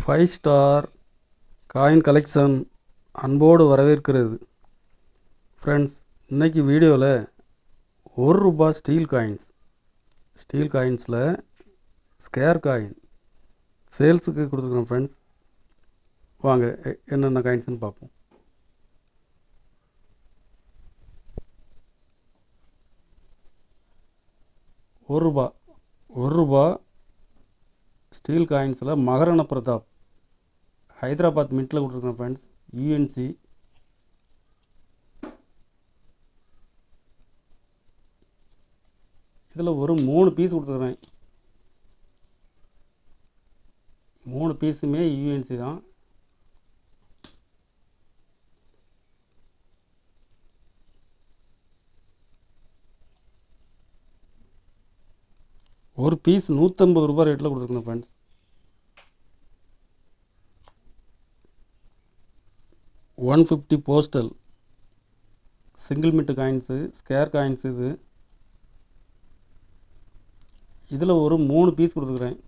Five star coin collection அன்போடு வரவேற்கிறது. Friends, இன்றைக்கி வீடியோவில் ₹1 ஸ்டீல் காயின்ஸில் ஸ்கேர் காயின் சேல்ஸுக்கு கொடுத்துருக்குறோம். ஃப்ரெண்ட்ஸ், வாங்க என்னென்ன காயின்ஸ்னு பார்ப்போம். ₹1 ஸ்டீல் காயின்ஸில் மகாராணா பிரதாப் ஹைதராபாத் மின்ட்டில் கொடுத்துருக்கோம். ஃப்ரெண்ட்ஸ், யூஎன்சி இதில் ஒரு 3 பீஸ் கொடுத்துருக்குறேன். 3 பீஸுமே யூஎன்சி தான். ஒரு பீஸ் ₹150 ரேட்டில் கொடுத்துருக்கோம். Friends, $150 postal single mint coins square coins. இதில் ஒரு 3 பீஸ் கொடுத்துருக்குறேன்.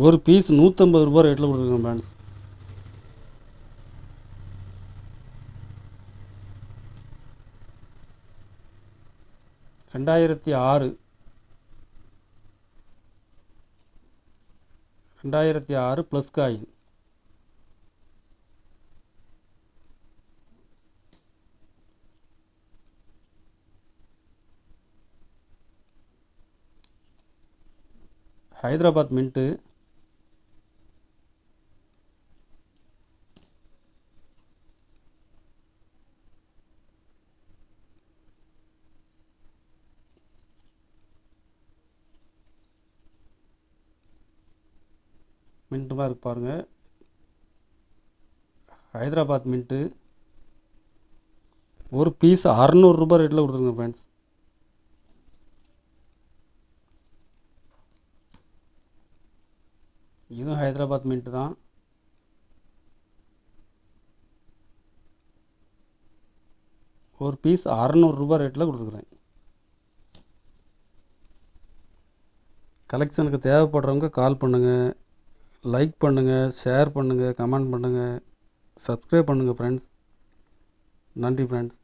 ஒரு பீஸ் ₹150 ரேட்டில் கொடுத்துருக்கேன். Friends, $2006 plus coin. Hyderabad mint மின்ட்டுமாக இருக்கு பாருங்கள். ஹைதராபாத் மின்ட்டு ஒரு பீஸ் ₹600 ரேட்டில் கொடுத்துருங்க. ஃப்ரெண்ட்ஸ், இதுவும் ஹைதராபாத் மின்ட்டு தான். ஒரு பீஸ் ₹600 ரேட்டில் கொடுத்துருக்குறேன். கலெக்ஷனுக்கு தேவைப்படுறவங்க கால் பண்ணுங்கள், லைக் பண்ணுங்கள், ஷேர் பண்ணுங்கள், கமெண்ட் பண்ணுங்கள், சப்ஸ்கிரைப் பண்ணுங்கள். ஃப்ரெண்ட்ஸ், நன்றி. ஃப்ரெண்ட்ஸ்.